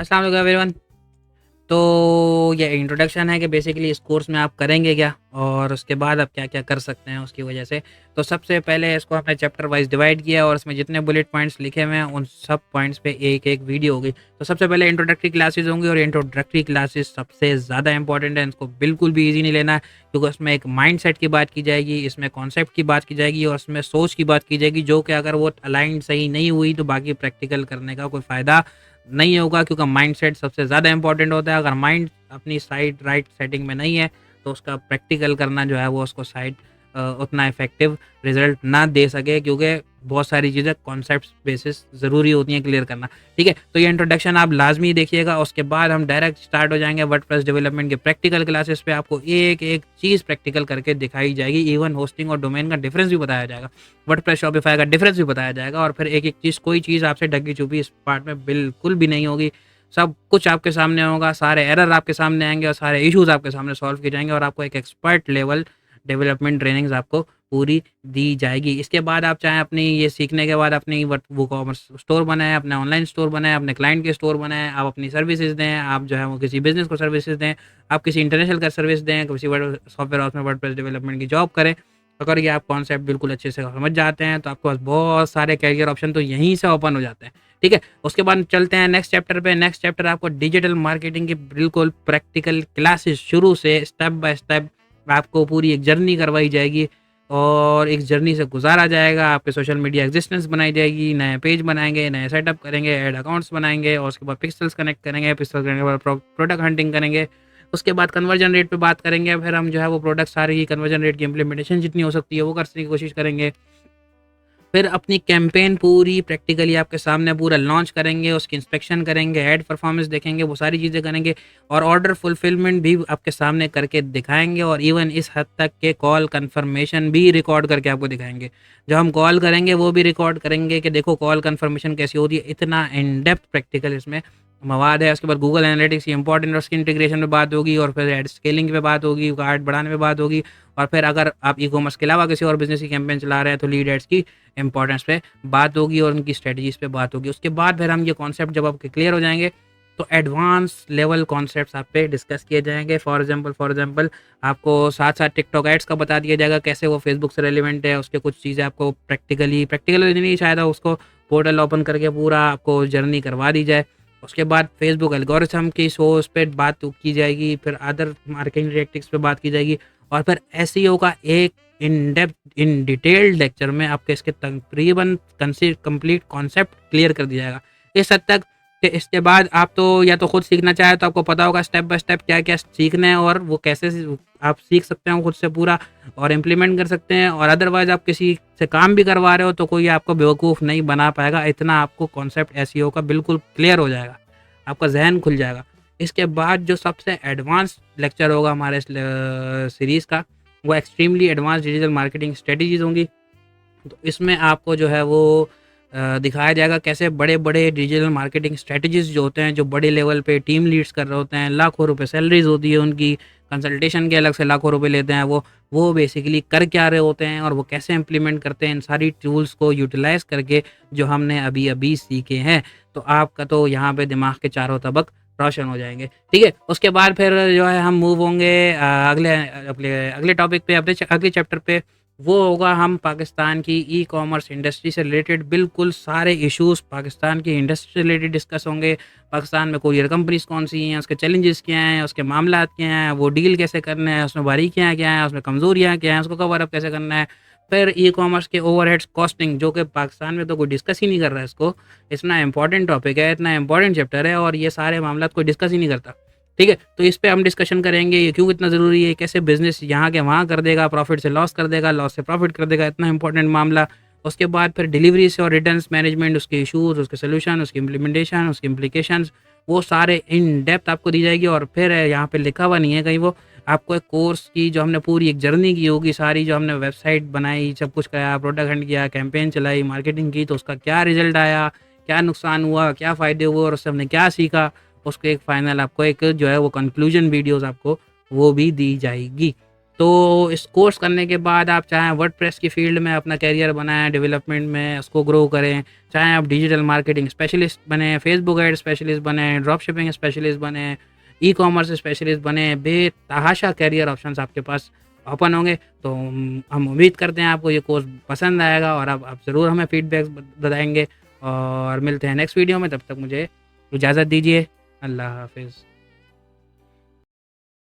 अस्सलाम वालेकुम एवरीवन। तो ये इंट्रोडक्शन है कि बेसिकली इस कोर्स में आप करेंगे क्या और उसके बाद आप क्या-क्या कर सकते हैं उसकी वजह से। तो सबसे पहले इसको हमने चैप्टर वाइज़ डिवाइड किया और उसमें जितने बुलेट पॉइंट्स लिखे हुए हैं उन सब पॉइंट्स पे एक-एक वीडियो होगी। तो सबसे पहले इंट्रोडक्टरी क्लासेस होंगी और इंट्रोडक्टरी क्लासेस सबसे ज़्यादा इंपॉर्टेंट है, इसको बिल्कुल भी ईज़ी नहीं लेना है क्योंकि उसमें एक माइंडसेट की बात की जाएगी, इसमें कॉन्सेप्ट की बात की जाएगी और उसमें सोच की बात की जाएगी, जो कि अगर वो अलाइन्ड सही नहीं हुई तो बाकी प्रैक्टिकल करने का कोई फ़ायदा नहीं होगा क्योंकि माइंडसेट सबसे ज़्यादा इंपॉर्टेंट होता है। अगर माइंड अपनी साइड राइट सेटिंग में नहीं है तो उसका प्रैक्टिकल करना जो है वो उसको साइड उतना इफेक्टिव रिजल्ट ना दे सके क्योंकि बहुत सारी चीज़ें कॉन्सेप्ट बेसिस ज़रूरी होती हैं क्लियर करना। ठीक है, तो ये इंट्रोडक्शन आप लाजमी देखिएगा। उसके बाद हम डायरेक्ट स्टार्ट हो जाएंगे वर्डप्रेस डेवलपमेंट के प्रैक्टिकल क्लासेस पे। आपको एक एक चीज़ प्रैक्टिकल करके दिखाई जाएगी, इवन होस्टिंग और डोमेन का डिफरेंस भी बताया जाएगा, वर्डप्रेस शॉपिफाई का डिफरेंस भी बताया जाएगा और फिर एक एक चीज़, कोई चीज़ आपसे ढकी छुपी इस पार्ट में बिल्कुल भी नहीं होगी। सब कुछ आपके सामने होगा, सारे एरर आपके सामने आएँगे और सारे इश्यूज़ आपके सामने सॉल्व किए जाएँगे और आपको एक एक्सपर्ट लेवल डेवलपमेंट ट्रेनिंग्स आपको पूरी दी जाएगी। इसके बाद आप चाहें अपनी ये सीखने के बाद अपनी वूकॉमर्स स्टोर बनाएँ, अपना ऑनलाइन स्टोर बनाएँ, अपने क्लाइंट के स्टोर बनाएँ, आप अपनी सर्विसेज़ दें, आप जो है वो किसी बिज़नेस को सर्विसेज़ दें, आप किसी इंटरनेशनल का सर्विस दें, किसी वर्ड सॉफ्टवेयर हाउस में वर्डप्रेस डेवलपमेंट की जॉब करें। अगर ये आप कॉन्सेप्ट बिल्कुल अच्छे से समझ जाते हैं तो आपके पास बहुत सारे करियर ऑप्शन तो यहीं से ओपन हो जाते हैं। ठीक है, उसके बाद चलते हैं नेक्स्ट चैप्टर पे। नेक्स्ट चैप्टर आपको डिजिटल मार्केटिंग की बिल्कुल प्रैक्टिकल क्लासेस शुरू से स्टेप बाय स्टेप आपको पूरी एक जर्नी करवाई जाएगी और एक जर्नी से गुजारा जाएगा। आपके सोशल मीडिया एग्जिस्टेंस बनाई जाएगी, नए पेज बनाएंगे, नए सेटअप करेंगे, ऐड अकाउंट्स बनाएंगे और उसके बाद पिक्सल्स कनेक्ट करेंगे, पिक्सल करने के बाद प्रोडक्ट हंटिंग करेंगे। उसके बाद कन्वर्जन रेट पे बात करेंगे, फिर हम जो है वो प्रोडक्ट सारी की कन्वर्जन रेट की इंप्लीमेंटेशन जितनी हो सकती है वो करने की कोशिश करेंगे। फिर अपनी कैंपेन पूरी प्रैक्टिकली आपके सामने पूरा लॉन्च करेंगे, उसकी इंस्पेक्शन करेंगे, एड परफॉर्मेंस देखेंगे, वो सारी चीज़ें करेंगे और ऑर्डर फुलफिलमेंट भी आपके सामने करके दिखाएँगे और इवन इस हद तक के कॉल कन्फर्मेशन भी रिकॉर्ड करके आपको दिखाएँगे। जब हम कॉल करेंगे वो भी रिकॉर्ड करेंगे कि देखो कॉल कन्फर्मेशन कैसी होती है। इतना इन डेप्थ प्रैक्टिकल इसमें मवाद है। उसके बाद गूगल एनालिटिक्स की इंपॉर्टेंट और उसकी इंटीग्रेशन पे बात होगी और फिर एड स्केलिंग पे बात होगी, कार्ड बढ़ाने पे बात होगी और फिर अगर आप ई-कॉमर्स के अलावा किसी और बिज़नेस की कैंपेन चला रहे हैं तो लीड एड्स की इंपॉर्टेंस पे बात होगी और उनकी स्ट्रेटजीज़ पे बात होगी। उसके बाद फिर हम ये कॉन्सेप्ट जब आपके क्लियर हो जाएँगे तो एडवांस लेवल कॉन्सेप्ट्स आप पे डिस्कस किए जाएँगे। फॉर एग्ज़ाम्पल आपको साथ-साथ टिकटॉक एड्स का बता दिया जाएगा कैसे वो फेसबुक से रिलेवेंट है। उसके कुछ चीज़ें आपको प्रैक्टिकली नहीं, शायद उसको पोर्टल ओपन करके पूरा आपको जर्नी करवा दी जाए। उसके बाद फेसबुक एल्गोरिथम की उस पे बात की जाएगी, फिर अदर मार्केटिंग टैक्टिक्स पे बात की जाएगी और फिर एसईओ का एक in depth in detailed lecture में आपके इसके तकरीबन कंप्लीट कॉन्सेप्ट क्लियर कर दिया जाएगा। इस हद तक कि इसके बाद आप तो या तो खुद सीखना चाहे तो आपको पता होगा स्टेप बाय स्टेप क्या-क्या सीखना है और वो कैसे आप सीख सकते हो खुद से पूरा और इम्प्लीमेंट कर सकते हैं और अदरवाइज़ आप किसी से काम भी करवा रहे हो तो कोई आपको बेवकूफ़ नहीं बना पाएगा। इतना आपको कॉन्सेप्ट एसईओ का बिल्कुल क्लियर हो जाएगा, आपका ज़हन खुल जाएगा। इसके बाद जो सबसे एडवांस लेक्चर होगा हमारे इस सीरीज़ का, वो extremely advance digital marketing strategies होंगी। तो इसमें आपको जो है वो दिखाया जाएगा कैसे बड़े-बड़े डिजिटल मार्केटिंग स्ट्रैटेजीज़ जो होते हैं, जो बड़े लेवल पे टीम लीड्स कर रहे होते हैं, लाखों रुपए सैलरीज़ होती है उनकी, कंसल्टेशन के अलग से लाखों रुपए लेते हैं वो बेसिकली कर क्या रहे होते हैं और वो कैसे इम्प्लीमेंट करते हैं इन सारी टूल्स को यूटिलाइज़ करके जो हमने अभी-अभी सीखे हैं। तो आपका तो यहाँ पे दिमाग के चारों तबक रोशन हो जाएँगे, ठीक है? उसके बाद फिर जो है हम मूव होंगे अगले टॉपिक पे, अगले चैप्टर पे। वो होगा हम पाकिस्तान की ई-कॉमर्स इंडस्ट्री से रिलेटेड बिल्कुल सारे इश्यूज़ पाकिस्तान की इंडस्ट्री से रिलेटेड डिस्कस होंगे। पाकिस्तान में कोरियर कंपनीज़ कौन-सी हैं, उसके चैलेंजेस क्या हैं, उसके मामलात क्या हैं, वो डील कैसे करना है, उसमें बारीकियाँ क्या हैं, उसमें कमज़ोरियाँ क्या हैं, उसको कवर अप कैसे करना है। फिर ई-कॉमर्स के ओवरहेड्स कॉस्टिंग, जो कि पाकिस्तान में तो कोई डिस्कस ही नहीं कर रहा है इसको। इतना इम्पोर्टेंट टॉपिक है, इतना इम्पोर्टेंट चैप्टर है और ये सारे मामलात कोई डिस्कस ही नहीं करता। ठीक है, तो इस पे हम डिस्कशन करेंगे, ये क्यों इतना ज़रूरी है, कैसे बिज़नेस यहाँ के वहाँ कर देगा, प्रॉफिट से लॉस कर देगा, लॉस से प्रॉफिट कर देगा, इतना इंपॉर्टेंट मामला। उसके बाद फिर डिलीवरी से और रिटर्न्स मैनेजमेंट, उसके इश्यूज़, उसके सॉल्यूशन, उसकी इम्प्लीमेंटेशन, उसकी इम्प्लीकेशंस, वो सारे इन डेप्थ आपको दी जाएगी। और फिर यहाँ पे लिखा हुआ नहीं है कहीं, वो आपको एक कोर्स की जो हमने पूरी एक जर्नी की होगी सारी, जो हमने वेबसाइट बनाई, सब कुछ कराया, प्रोडक्ट हंट किया, कैंपेन चलाई, मार्केटिंग की, तो उसका क्या रिजल्ट आया, क्या नुकसान हुआ, क्या फ़ायदे हुए और उससे हमने क्या सीखा, उसको एक फाइनल आपको एक जो है वो कंक्लूजन वीडियोस आपको वो भी दी जाएगी। तो इस कोर्स करने के बाद आप चाहें वर्डप्रेस की फ़ील्ड में अपना करियर बनाएँ, डेवलपमेंट में उसको ग्रो करें, चाहें आप डिजिटल मार्केटिंग स्पेशलिस्ट बनें, फेसबुक एड स्पेशलिस्ट बनें, ड्रॉप शिपिंग स्पेशलिस्ट बनें, ई-कॉमर्स स्पेशलिस्ट बनें, बेतहाशा करियर ऑप्शंस आपके पास ओपन होंगे। तो हम उम्मीद करते हैं आपको ये कोर्स पसंद आएगा और आप ज़रूर हमें फीडबैक्स बताएँगे और मिलते हैं नेक्स्ट वीडियो में। तब तक मुझे इजाज़त दीजिए। अल्लाह हाफ़िज़।